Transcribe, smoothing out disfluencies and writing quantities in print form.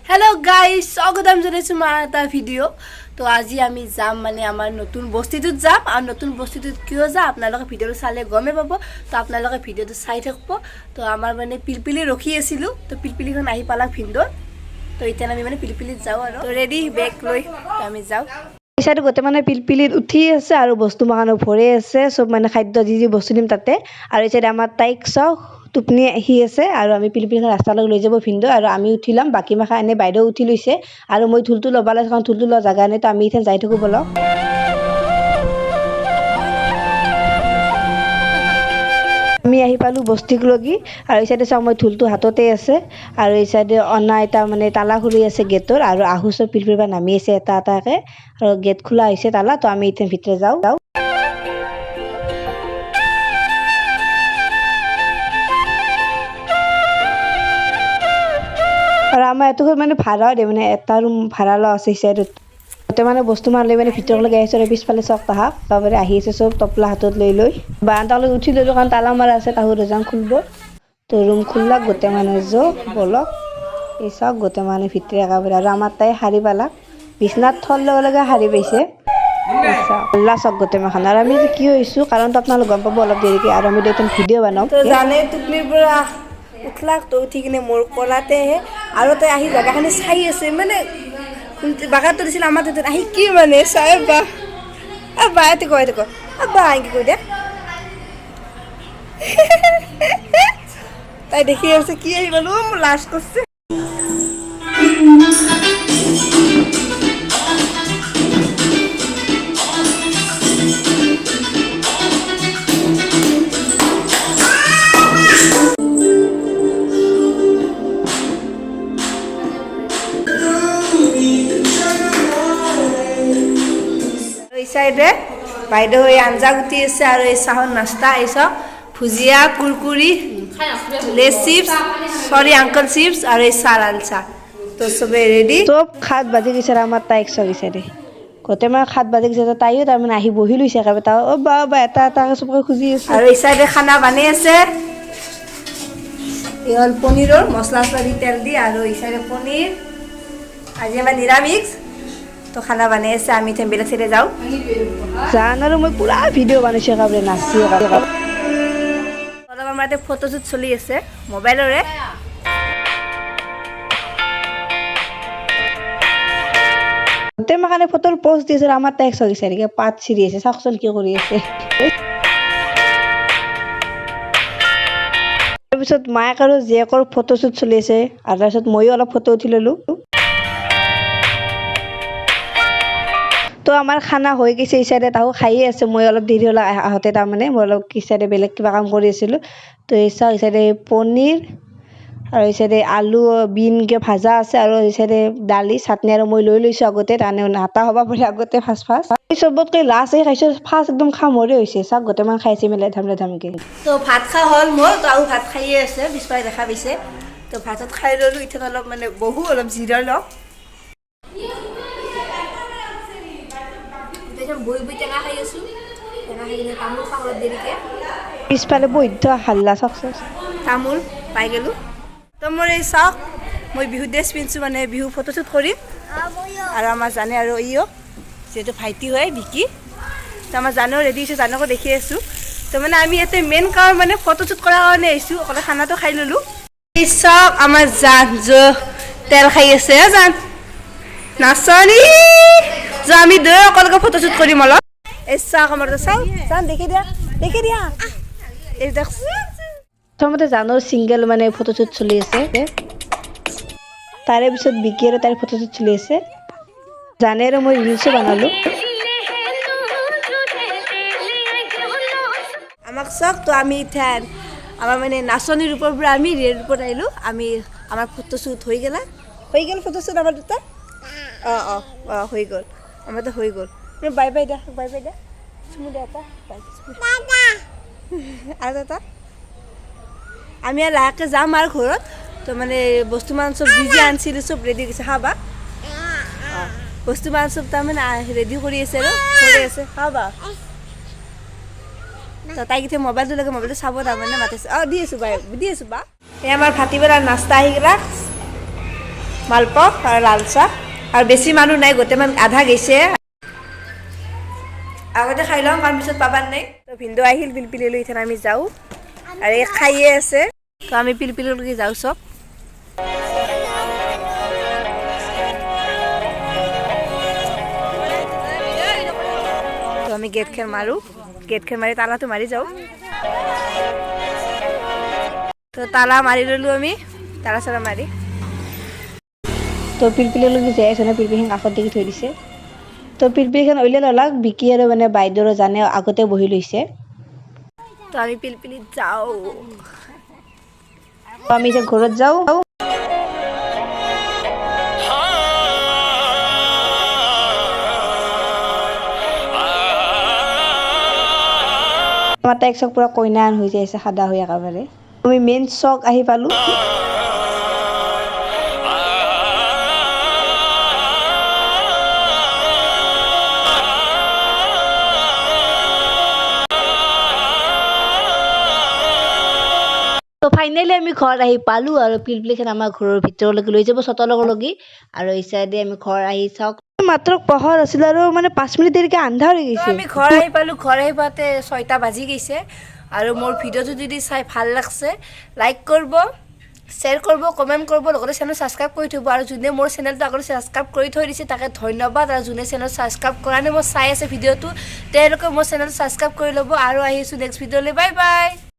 hello guys स्वागतम जनाइछु म এটা ভিডিও তো আজি আমি যাম মানে আমাৰ নতুন বস্তিটোত যাম আৰু নতুন বস্তিটোত কিয় যা আপোনালোকে ভিডিওটো চালে গমে পাব তো আপোনালোকে ভিডিওটো চাই থাকব তো আমাৰ মানে পিলপিলি ৰখি আছিল তো পিলপিলিখন আহি পালা ভিন্দৰ তো এতিয়া আমি মানে পিলপিলিত যাও আৰু তো ৰেডি বেগ লৈ আমি যাও ইসাইটো গোটে মানে পিলপিলিত উঠি আছে আৰু বস্তু মাখানো ভৰে আছে সব মানে খাদ্য যি বস্তু দিম তাতে আৰু ইসাইতে আমাৰ তাইক চাও টুপনি আহি আছে আৰু আমি পিলপিলিখন ৰাস্তালৈ লৈ যাব ভিন্দো আৰু আমি উঠিলাম বাকি মাখা এনে বাইদেউ উঠি লৈছে আৰু মই থুলটো লবা লাগে কাৰণ থুলটো ল জাগা নাই তো আমি ইথান যাই থাকো বলক আমি আহি পালো বস্তিক লগি আৰু এই সাইডে চাও মই থুলটো হাততে আছে আৰু এই সাইডে অনা এটা মানে তালা খুলি আছে গেটৰ আৰু আহুস পিলপিলবা নামি আছে এটা এটাকে আৰু গেট খোলা হৈছে তালা তো আমি ইথান ভিতৰে যাও আৰু আমাৰ এটো মানে ভাড়া দে মানে এটা ৰুম ভাড়া ল আছে সাইডত গোটে মানে বস্তু মানলে মানে ভিতৰলৈ আহিছে আৰু পিছফালে চক তাহা তাৰপৰে আহি আছে সব টপলা হাতত লৈ বাৰান্দালৈ উঠি ললো কাৰণ তালা মাৰা আছে তাহু ৰজান খুলব তো ৰুম খুললা গোটে মানে যো বলক এই সব গোটে মানে ভিতৰে একেবাৰে আৰু আমাৰ তাই হাৰি পালাক বিছনাত থল লগে হাৰি পাইছে আল্লাহ চক গোটে মাখান আৰু আমি কি হৈছো কাৰণ তো আপোনালোক গম পাব অলপ দেৰিকে আৰু আমি দুটা ভিডিও বনাম তো জানে টুপনিৰ পৰা উঠলাক তো উঠি কিনে মোৰ কলাতে আৰু তাই আহি জাগাখানি চাই আছে মানে বাগাতো দিছিল আমাৰ তাতে আহি কি মানে চাই বা বা এতে কয় বা আহি কৈ দে তাই দেখি আছে কি আহি গ'লো মোৰ লাজ কৰছে সাইডে বাইদেউ এই আঞ্জা গুটি আছে আৰু এই চাহৰ নাস্তা এইসব ভুজিয়া কুৰকুৰি লেস চিপস সৰি আঙ্কল চিপস আৰু এই চাহ লাল চাহ তো সবে ৰেডি সব খাত বাজি গৈছে আমাৰ তাইক চগিছে দে গোটে মানে খাত বাজি গৈছে তাইও তাৰমানে আহি বহি লৈছে একেবাৰে তাও অ বা এটা এটা চবকে খুজি আছে আৰু এই সাইডে খানা বানি আছে এই হল পনীৰৰ মছলা দি তেল দি আৰু এই সাইডে পনীৰ আজি আমাৰ নিৰামিষ তো খানা বানাই আছে আমি বেলেগ সাইডে যাও জান আৰু মই পুৰা ভিডিও বানাইছো একেবাৰে নাচি অলপ আমাৰ ফটোশ্বুট চলি আছে মোবাইলৰে গোটে মাখানে ফটোৰ পোষ্ট দিছে আমাৰ তাইক চগিছে নেকি পাত চিৰি আছে চাওকচোন কি কৰি আছে তাৰপিছত মায়েক আৰু জীয়েকৰ ফটোশ্বুট চলি আছে আৰু তাৰপিছত ময়ো অলপ ফটো উঠি ললো তো আমাৰ খানা হৈ গৈছে এই সাইডে তাহু খাইয়ে আছে মই অলপ দেৰি হল আহতে তাৰমানে মই অলপ কি সাইডে বেলেগ কিবা কাম কৰি আছিলো তো এই চাও এই সাইডে পনীৰ আৰু এই সাইডে আলু বিনকে ভাজা আছে আৰু এই সাইডে দালি চাটনি আৰু মই লৈ লৈছো আগতে তানে নাতা হবা পাৰে আগতে ফাষ্ট এই চবতকে লাষ্ট এই খাইছো ফাষ্ট একদম খামৰে হৈছে চাক গোটে মান খাইছে মিলাই ধামকে তো ভাত খা হল মোৰ তো আৰু ভাত খাইয়ে আছে বিস্পাই দেখা পাইছে তো ভাতত খাই ললো ইথান অলপ মানে বহু অলপ জিৰাই লওঁ বই বই টেঙা খাই আছো টেঙা খাই কিনে তামোল খাওঁ অলপ দেৰিকে পিছফালে বৈধ হাল্লা চাকচেছ তামোল পাই গেলো তো মোৰ এই চাওক মই বিহু ড্ৰেছ পিন্ধিছোঁ মানে বিহু ফটোশ্বুট কৰিম আৰু আমাৰ জানে আৰু ইও যিহেতু ভাইটি হয় বিকি তো আমাৰ জানেও ৰেডি হৈছে জানকো দেখি আছোঁ তো মানে আমি ইয়াতে মেইন কাৰণ মানে ফটোশ্বুট কৰাৰ কাৰণে আহিছোঁ অকলে খানাটো খাই ল'লোঁ এই চাওক আমাৰ জান তেল খাই আছে জান নাচনি যে আমি দুই অকলকে ফটোশ্বুট কৰিম অলপ এই চাওক আমাৰ চাওক জান দেখি দিয়া এই দেখ প্ৰথমতে জানৰ সিঙ্গেল মানে ফটোশ্বুট চলি আছে তাৰে পিছত বিকি আৰু তাইৰ ফটোশ্বুট চলি আছে জানে আৰু মই ৰিলছো বনালো আমাক চাওক তো আমি ইথান আমাৰ মানে নাচনিৰ ওপৰৰ পৰা আমি ৰেল ওপৰত আহিলোঁ আমি আমাৰ ফটোশ্বুট হৈ গ'ল ফটোশ্বুট আমাৰ দুটা অঁ হৈ গ'ল আমাৰতো হৈ গ'ল বাই বাই দে চুমু দে এটা আৰু এটা আমি আৰু লাহেকৈ যাম আৰু ঘৰত তো মানে বস্তুমান চব যি আনিছিলোঁ চব ৰেডি কৰিছে খাবা বস্তুমান চব তাৰমানে ৰেডি কৰি আছে আৰু কৰি আছে খাবা তো তাইক এতিয়া মোবাইলটো লাগে মোবাইলটো চাব তাৰমানে মাতিছে দি আছোঁ বা এই আমাৰ ভাটিবেলাৰ নাস্তা আহি গ'লা মালপোৱা আৰু লাল চাহ আৰু বেছি মানুহ নাই গোটেইমান আধা গৈছে আগতে খাই লওঁ কাৰণ পিছত পাবাৰ নাই তো ভিনদেউ আহিল পিলপিলিলৈ ইথান আমি যাওঁ আৰু এই খাইয়ে আছে তো আমি পিলপিলিলৈকে যাওঁ চব তো আমি গেটখন মাৰোঁ গেটখন মাৰি তালাটো মাৰি যাওঁ তো তালা মাৰি ল'লোঁ আমি তালা চালা মাৰি তো পিলপিলিলৈকে যাই আছে ন পিলপিলিখন কাষত দেখি থৈ দিছে তো পিলপিলিখন উলিয়াই ল'লাক বিকি আৰু মানে বাইদেউ জানে আগতে বহি লৈছে তো আমি পিলপিলিত যাওঁ তো আমি এতিয়া ঘৰত যাওঁ আমাৰ তাইক চক পুৰা কইনা হৈ যাইছে সাদা হৈ একেবাৰে আমি মেইন চক আহি পালোঁ তো ফাইনেলি আমি ঘৰত আহি পালোঁ আৰু পিলপিলিখন আমাৰ ঘৰৰ ভিতৰলৈকে লৈ যাব চতলৈকে আৰু এই চাইডে আমি ঘৰ আহি চাওক মাত্ৰ পোহৰ আছিল আৰু মানে 5 মিনিট দেৰিকে আন্ধাৰ হৈ গৈছে আমি ঘৰ আহি পালোঁ ঘৰ আহি পাওঁতে 6টা বাজি গৈছে আৰু মোৰ ভিডিঅ'টো যদি চাই ভাল লাগছে লাইক কৰিব শ্বেয়াৰ কৰিব কমেণ্ট কৰিব লগতে চেনেল ছাবস্ক্ৰাইব কৰি থ'ব আৰু যোনে মোৰ চেনেলটো আগতে ছাবস্ক্ৰাইব কৰি থৈ দিছে তাকে ধন্যবাদ আৰু যোনে চেনেল ছাবস্ক্ৰাইব কৰা নাই মই চাই আছে ভিডিঅ'টো তেওঁলোকে মোৰ চেনেল ছাবস্ক্ৰাইব কৰি ল'ব আৰু আহিছোঁ নেক্সট ভিডিঅ'লৈ বাই বাই